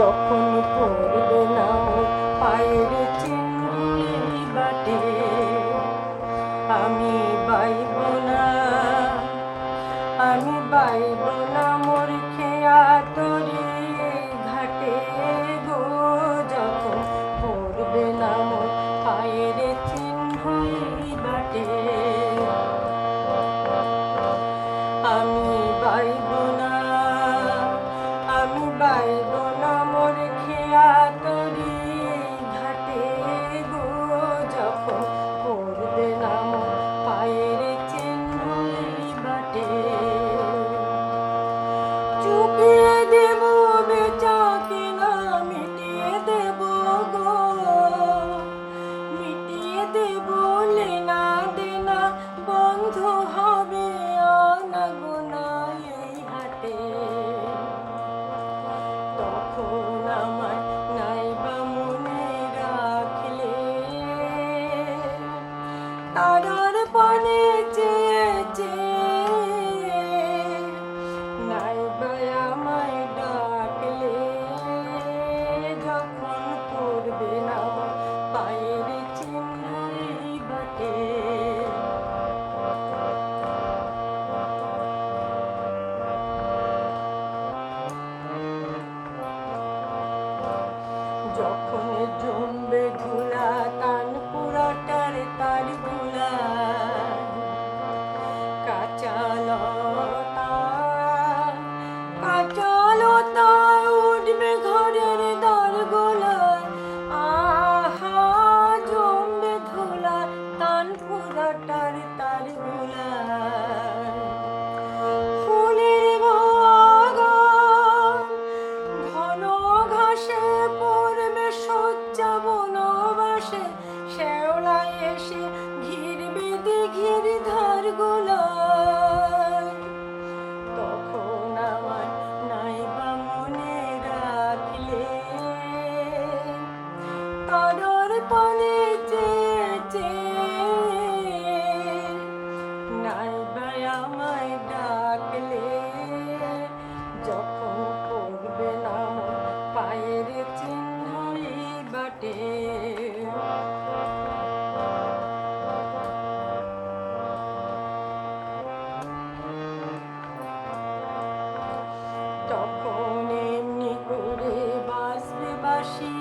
যখন পড়বে না মোর পায়ের চিহ্ন এই বাটে, আমি বাইব না, আমি বাইব না মোর খেয়া তরি ঘাটে গো। যখন পড়বে না মোর পায়ের চিহ্ন এই বাটে, আমি বাইব না, আমি বাইব না মোর খেয়া তরি ঘাটে গো। যখন পড়বে না মোর পায়ের চিহ্ন এই বাটে, চুকিয়ে দেব বেচা কিনা মিটিয়ে দেব গো, মিটিয়ে দেব লেনা দেনা বন্ধ হবে আনাগোনা এই হাটে। তখন আমায় নাইবা মনে রাখলে, তারার পানে চেয়ে চেয়ে নাইবা আমায় ডাকলে। যখন পড়বে না পায়ের চিহ্ন এই বাটে, যখন জমবে ধুলা তান পুরাটার তার গুলা, কাঁচা লতা কাঁচা লতা উঠবে ঘরের দ্বার গোলায়, আহা জমবে ধুলা তান পুরাটার তার গুলায়। ফুলের বাগান ঘন ঘাসে পড়বে শয্যা বনবাসে, শেওলায় এসে ঘিরবে দিঘির ধার গোলায়। তখন আমায় নাইবা মনে রাখলে, তারার পানে চেয়ে চেয়ে নাইবা আমায় ডাকলে। যখন পড়বে না মোর পায়ের চিহ্ন এই বাটে, তখন এমনি করে বাঁচবে বাসি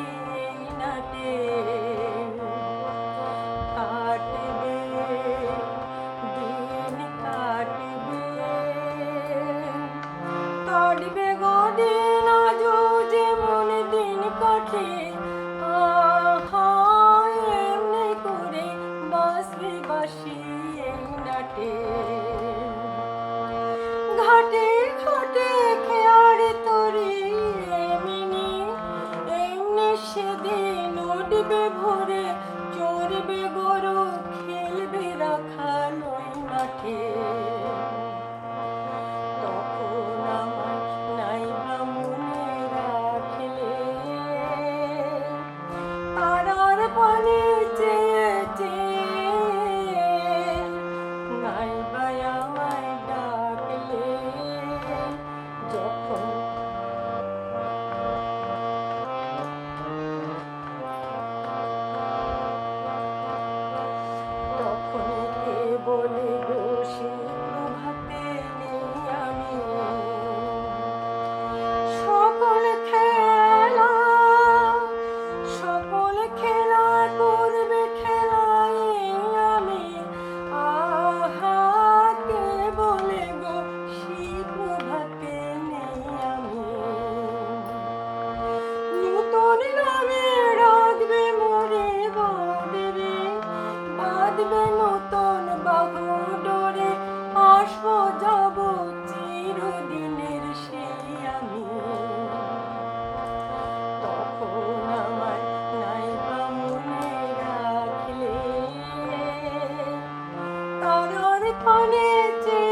এই নাটে। কাটবে দিন কাটবে, কাটবে গদিন আজও যেমন দিন কাটে, আহা এমনি করে বাঁচবে বাসি এই নাটে। ঘাটে ঘাটে খেয়ার তরি এমনি এমনি সেদিন উঠবে ভোরে, চড়বে গরু খেলবে রাখাল ওই মাঠে। তখন আমার নাইবা মনে রাখলে, তারার পানে চেয়ে চেয়ে নাইবা আমায় ডাকলে। যখন তখন কে বলে গো সেই প্রভাতে নেই আমি, সকল খেলা সকল খেলা করবে খেলায় আমি, আহা কে বলে গো সেই প্রভাতে নেই আমি। নূতন নামে রাখবে মোরে বাঁধবে, বাঁধবে নূতন বাহু ডোরে, আসবো যাব চিরদিনের সেই আমি। তখন আমায় নাইবা মনে রাখলে, তারার পানে চেয়ে